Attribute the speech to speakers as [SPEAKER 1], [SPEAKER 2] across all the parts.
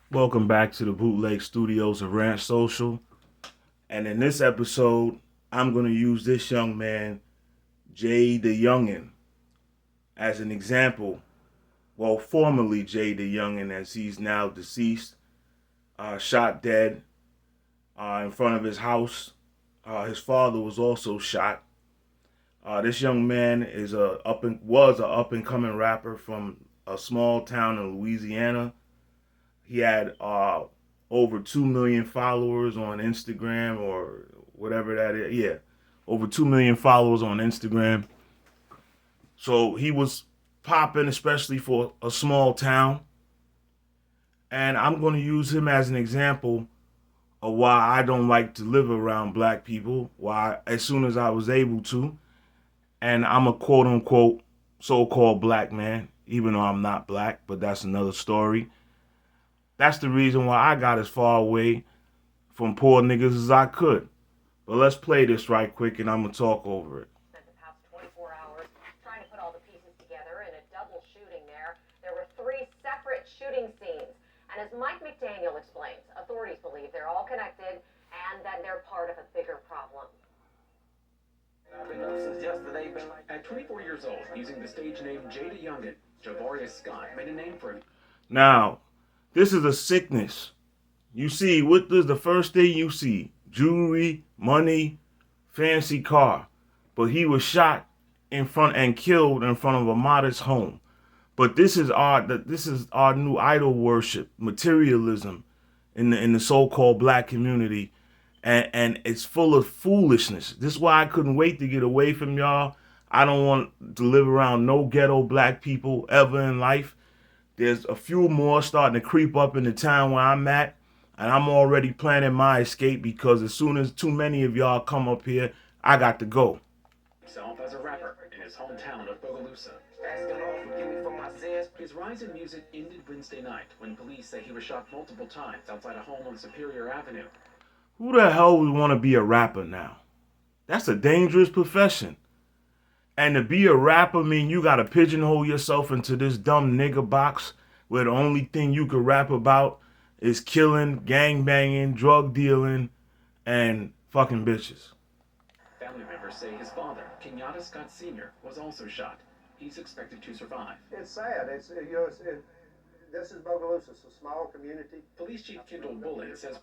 [SPEAKER 1] Welcome back to the Bootleg Studios of Ranch Social. And in this episode, I'm going to use this young man, JayDaYoungan, as an example. Well, formerly JayDaYoungan, as he's now deceased, shot dead in front of his house. His father was also shot. This young man was a up and coming rapper from a small town in Louisiana. He had over 2 million followers on Instagram or whatever that is. Yeah, over 2 million followers on Instagram. So he was popping, especially for a small town. And I'm going to use him as an example of why I don't like to live around black people. Why, as soon as I was able to, and I'm a quote unquote so called black man, even though I'm not black, but that's another story. That's the reason why I got as far away from poor niggas as I could. But let's play this right quick and I'm going to talk over it.
[SPEAKER 2] Spent the past 24 hours trying to put all the pieces together in a double shooting there. There were 3 separate shooting scenes. And as Mike McDaniel explains, authorities believe they're all connected and that they're part of a bigger problem.
[SPEAKER 3] I've been up since yesterday. At 24 years old, using the stage name JayDaYoungan, Javarius Scott made a name for him.
[SPEAKER 1] Now, this is a sickness. You see, what is the first thing you see? Jewelry, money, fancy car. But he was shot in front and killed in front of a modest home. But this is our new idol worship, materialism in the so-called black community. And it's full of foolishness. This is why I couldn't wait to get away from y'all. I don't want to live around no ghetto black people ever in life. There's a few more starting to creep up in the town where I'm at. And I'm already planning my escape because as soon as too many of y'all come up here, I got to go.
[SPEAKER 3] Himself as a rapper in his hometown of Bogalusa. His rise in music ended Wednesday night when police say he was shot multiple times outside a home on Superior Avenue.
[SPEAKER 1] Who the hell would want to be a rapper now? That's a dangerous profession. And to be a rapper mean you gotta pigeonhole yourself into this dumb nigga box where the only thing you could rap about is killing, gang banging, drug dealing, and fucking bitches.
[SPEAKER 3] Family members say his father, Kenyatta Scott Sr., was also shot. He's expected to survive.
[SPEAKER 4] It's sad. This is Bogalusa. It's a small community.
[SPEAKER 3] Police Chief Kendall Bullen says,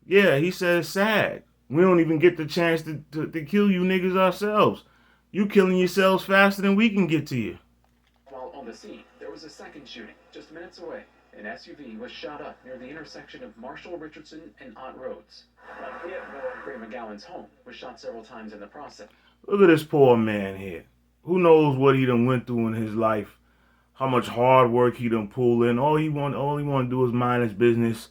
[SPEAKER 1] Yeah, he said it's sad. We don't even get the chance to kill you niggas ourselves. You killing yourselves faster than we can get to you.
[SPEAKER 3] while on the scene, there was a second shooting just minutes away. An SUV was shot up near the intersection of Marshall Richardson and Ott Roads. Ray McGowan's home was shot several times in the process.
[SPEAKER 1] Look at this poor man here. Who knows what he done went through in his life, how much hard work he done pulled in. All he want to do is mind his business,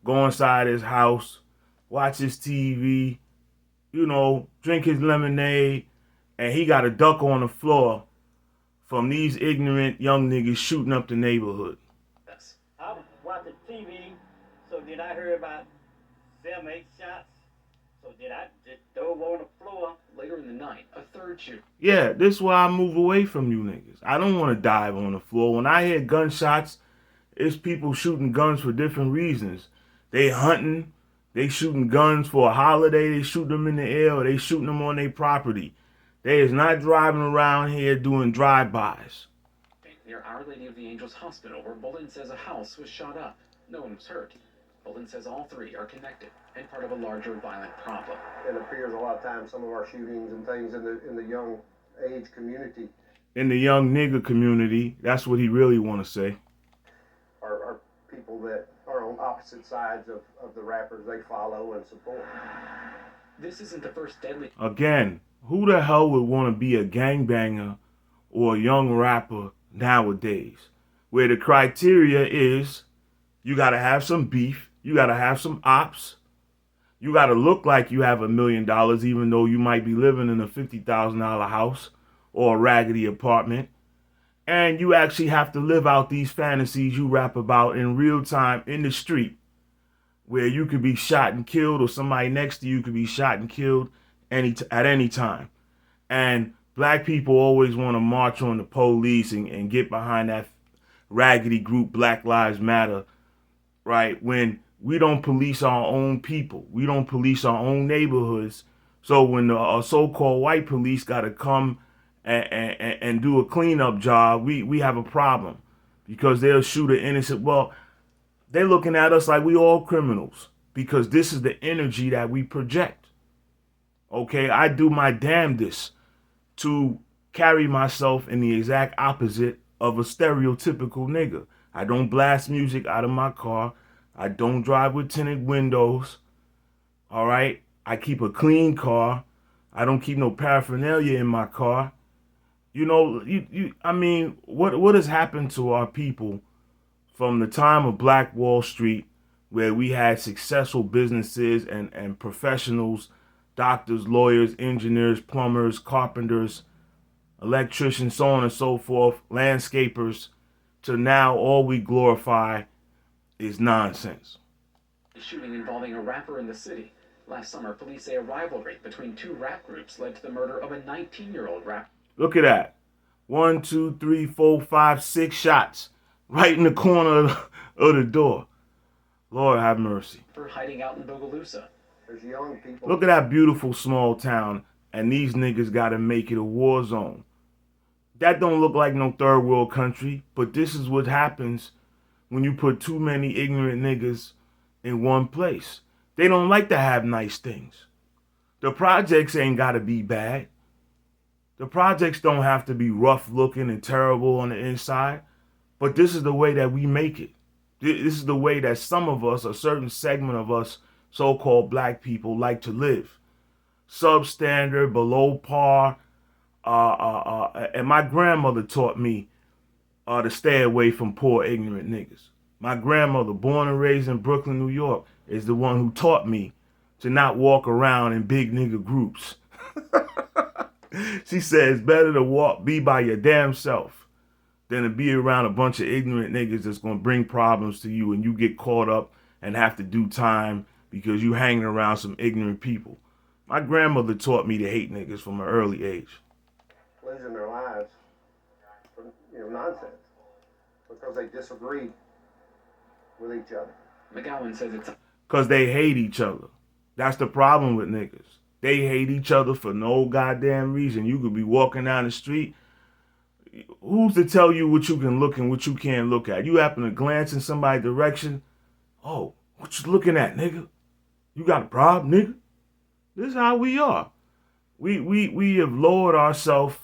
[SPEAKER 1] go inside his house, watch his TV, drink his lemonade, and he got a duck on the floor from these ignorant young niggas shooting up the neighborhood.
[SPEAKER 5] I was watching TV, so did I hear about 7, 8 shots? So did I just throw on the floor?
[SPEAKER 3] Later in the night, a third shooting.
[SPEAKER 1] Yeah, this is why I move away from you niggas. I don't want to dive on the floor. When I hear gunshots, it's people shooting guns for different reasons. They hunting, they shooting guns for a holiday, they shoot them in the air, or they shooting them on their property. They is not driving around here doing drive-bys.
[SPEAKER 3] Near Our Lady of the Angels Hospital, where Bullen says a house was shot up. No one was hurt. Bullen says all 3 are connected and part of a larger violent problem.
[SPEAKER 4] It appears a lot of times some of our shootings and things in the young age community
[SPEAKER 1] In the young nigga community, that's what he really want to say.
[SPEAKER 4] are people that are on opposite sides of the rappers they follow and support.
[SPEAKER 3] This isn't the first deadly.
[SPEAKER 1] Again, who the hell would want to be a gangbanger or a young rapper nowadays? Where the criteria is you got to have some beef, you got to have some ops, you got to look like you have $1 million even though you might be living in a $50,000 house or a raggedy apartment. And you actually have to live out these fantasies you rap about in real time in the street where you could be shot and killed or somebody next to you could be shot and killed at any time. And black people always want to march on the police and get behind that raggedy group Black Lives Matter right? When we don't police our own people, we don't police our own neighborhoods. So when the so-called white police got to come and do a cleanup job, we have a problem because they'll shoot an innocent. Well, they're looking at us like we all criminals because this is the energy that we project. Okay, I do my damnedest to carry myself in the exact opposite of a stereotypical nigga. I don't blast music out of my car. I don't drive with tinted windows. All right, I keep a clean car. I don't keep no paraphernalia in my car. You know, I mean, what has happened to our people from the time of Black Wall Street, where we had successful businesses and professionals, doctors, lawyers, engineers, plumbers, carpenters, electricians, so on and so forth, landscapers, to now all we glorify is nonsense.
[SPEAKER 3] A shooting involving a rapper in the city. Last summer, police say a rivalry between two rap groups led to the murder of a 19-year-old rapper.
[SPEAKER 1] Look at that. 1, 2, 3, 4, 5, 6 shots right in the corner of the door. Lord have mercy.
[SPEAKER 3] For hiding out in Bogalusa.
[SPEAKER 4] There's young people.
[SPEAKER 1] Look at that beautiful small town, and these niggas got to make it a war zone. That don't look like no third world country, but this is what happens when you put too many ignorant niggas in one place. They don't like to have nice things. The projects ain't got to be bad. The projects don't have to be rough looking and terrible on the inside, but this is the way that we make it. This is the way that some of us, a certain segment of us, so-called black people, like to live. Substandard, below par. And my grandmother taught me to stay away from poor, ignorant niggas. My grandmother, born and raised in Brooklyn, New York, is the one who taught me to not walk around in big nigga groups. She says, better to be by your damn self than to be around a bunch of ignorant niggas that's going to bring problems to you and you get caught up and have to do time because you hanging around some ignorant people. My grandmother taught me to hate niggas from an early age.
[SPEAKER 4] Losing their lives for nonsense because they disagree with each other.
[SPEAKER 3] McGowan says it's
[SPEAKER 1] because they hate each other. That's the problem with niggas. They hate each other for no goddamn reason. You could be walking down the street. Who's to tell you what you can look and what you can't look at? You happen to glance in somebody's direction. Oh, what you looking at, nigga? You got a problem, nigga? This is how we are. We have lowered ourselves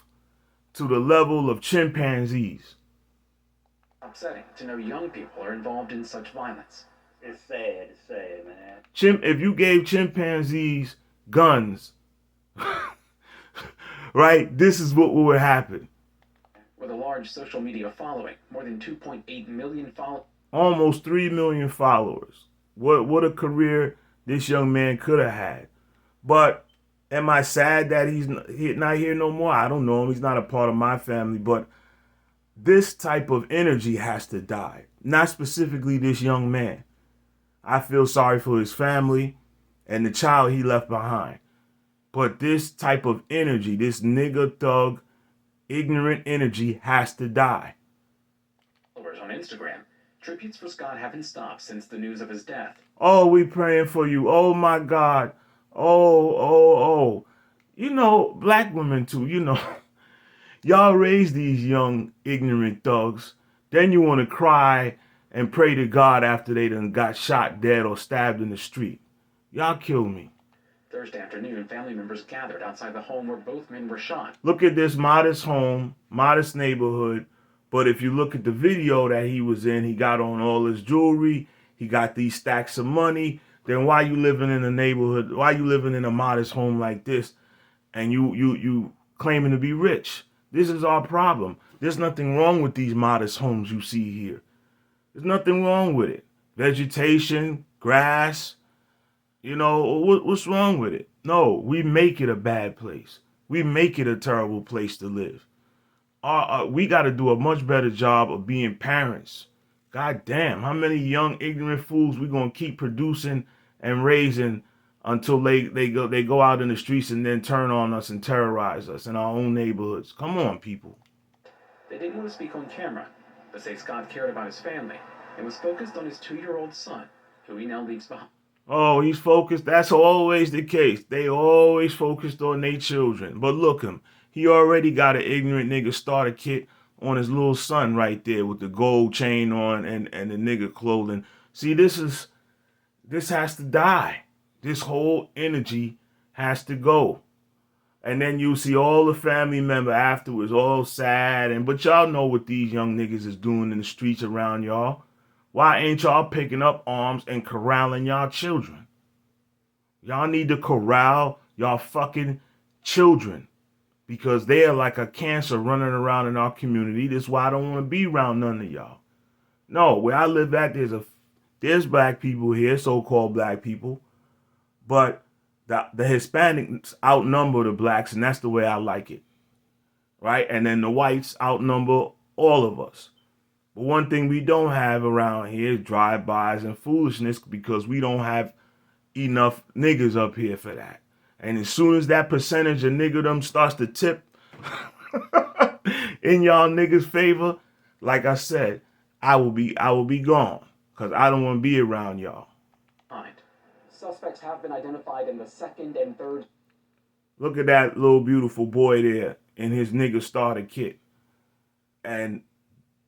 [SPEAKER 1] to the level of chimpanzees.
[SPEAKER 3] upsetting to know young people are involved in such violence.
[SPEAKER 5] It's sad, man.
[SPEAKER 1] If you gave chimpanzees guns, right, this is what would happen.
[SPEAKER 3] With a large social media following, more than 2.8 million followers.
[SPEAKER 1] Almost 3 million followers. What a career this young man could have had. But am I sad that he's not here no more? I don't know him. He's not a part of my family. But this type of energy has to die. Not specifically this young man. I feel sorry for his family and the child he left behind. But this type of energy, this nigga thug, ignorant energy has to die.
[SPEAKER 3] On Instagram, tributes for Scott haven't stopped since the news of his death.
[SPEAKER 1] Oh, we praying for you. Oh, my God. Oh. You know, black women too, you know. Y'all raise these young, ignorant thugs. Then you want to cry and pray to God after they done got shot dead or stabbed in the street. Y'all kill me.
[SPEAKER 3] Thursday afternoon, family members gathered outside the home where both men were shot.
[SPEAKER 1] Look at this modest home, modest neighborhood. But if you look at the video that he was in, he got on all his jewelry. He got these stacks of money. Then why you living in a neighborhood? Why you living in a modest home like this? And you claiming to be rich? This is our problem. There's nothing wrong with these modest homes you see here. There's nothing wrong with it. Vegetation, grass, you know, what's wrong with it? No, we make it a bad place. We make it a terrible place to live. We got to do a much better job of being parents. God damn, how many young ignorant fools we gonna keep producing and raising until they go out in the streets and then turn on us and terrorize us in our own neighborhoods? Come on, people.
[SPEAKER 3] They didn't want to speak on camera, but say Scott cared about his family and was focused on his 2-year-old son, who he now leaves behind.
[SPEAKER 1] Oh, he's focused. That's always the case. They always focused on their children. But look him. He already got an ignorant nigga starter kit on his little son right there with the gold chain on and the nigga clothing. See, this has to die. This whole energy has to go. And then you see all the family member afterwards all sad. But y'all know what these young niggas is doing in the streets around y'all. Why ain't y'all picking up arms and corralling y'all children? Y'all need to corral y'all fucking children because they are like a cancer running around in our community. That's why I don't want to be around none of y'all. No, where I live at, there's black people here, so-called black people, but the Hispanics outnumber the blacks, and that's the way I like it, right? And then the whites outnumber all of us. But one thing we don't have around here is drive-bys and foolishness because we don't have enough niggas up here for that. And as soon as that percentage of niggerdom starts to tip in y'all niggas' favor, like I said, I will be gone because I don't want to be around y'all.
[SPEAKER 3] Suspects have been identified in the second and third.
[SPEAKER 1] Look at that little beautiful boy there in his nigga starter kit. And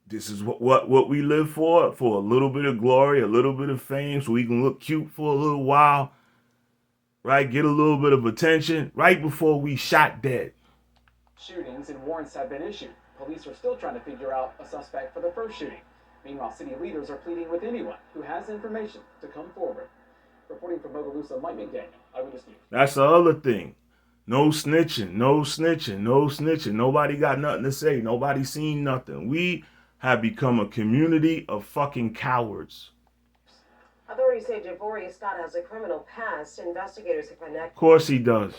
[SPEAKER 1] this is what we live for a little bit of glory, a little bit of fame, so we can look cute for a little while, right? Get a little bit of attention right before we shot dead.
[SPEAKER 3] Shootings and warrants have been issued. Police are still trying to figure out a suspect for the first shooting. Meanwhile, city leaders are pleading with anyone who has information to come forward. Reporting from Bogalusa, Mike McDaniel, Eyewitness News.
[SPEAKER 1] That's the other thing. No snitching, no snitching, no snitching. Nobody got nothing to say. Nobody seen nothing. We have become a community of fucking cowards.
[SPEAKER 6] Authorities say Javori Scott has a criminal past. Investigators have connected.
[SPEAKER 1] Of course he does.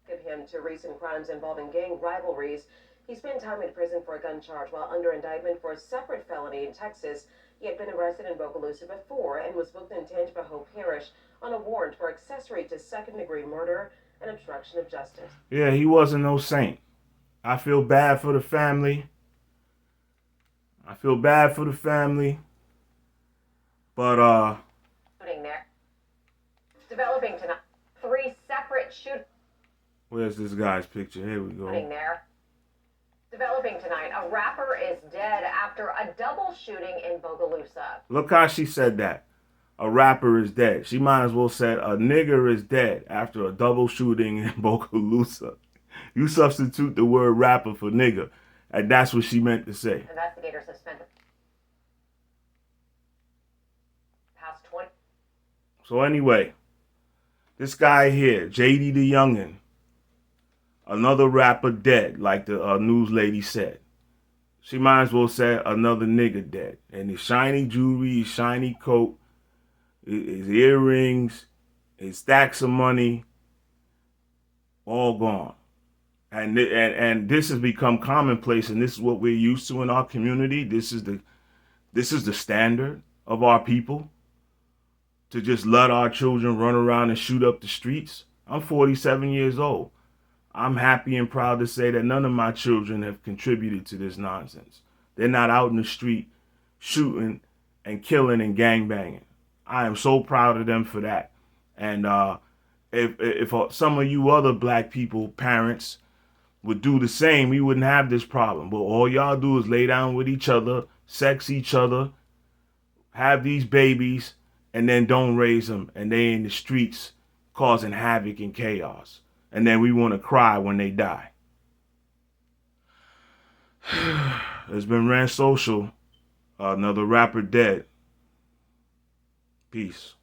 [SPEAKER 6] Him to recent crimes involving gang rivalries. He spent time in prison for a gun charge while under indictment for a separate felony in Texas. He had been arrested in Bogalusa before and was booked in Tangipahoa Parish on a warrant for accessory to second-degree murder and obstruction of justice.
[SPEAKER 1] Yeah, he wasn't no saint. I feel bad for the family. But
[SPEAKER 2] Shooting there. Developing tonight. 3 separate shootings
[SPEAKER 1] where's this guy's picture? Here we go.
[SPEAKER 2] there. Developing tonight. A rapper is dead after a double shooting in Bogalusa.
[SPEAKER 1] Look how she said that. A rapper is dead. She might as well said a nigger is dead after a double shooting in Bogalusa. You substitute the word rapper for nigger, and that's what she meant to say.
[SPEAKER 2] Investigators have spent the past 20.
[SPEAKER 1] So anyway, this guy here, JayDaYoungan, another rapper dead, like the news lady said. She might as well say another nigga dead. And his shiny jewelry, his shiny coat, his earrings, his stacks of money, all gone. And this has become commonplace, and this is what we're used to in our community. This is the standard of our people, to just let our children run around and shoot up the streets. I'm 47 years old. I'm happy and proud to say that none of my children have contributed to this nonsense. They're not out in the street shooting and killing and gangbanging. I am so proud of them for that. And if some of you other black people, parents, would do the same, we wouldn't have this problem. But all y'all do is lay down with each other, sex each other, have these babies, and then don't raise them. And they in the streets causing havoc and chaos. And then we want to cry when they die. It's been Rand Social, another rapper dead. Peace.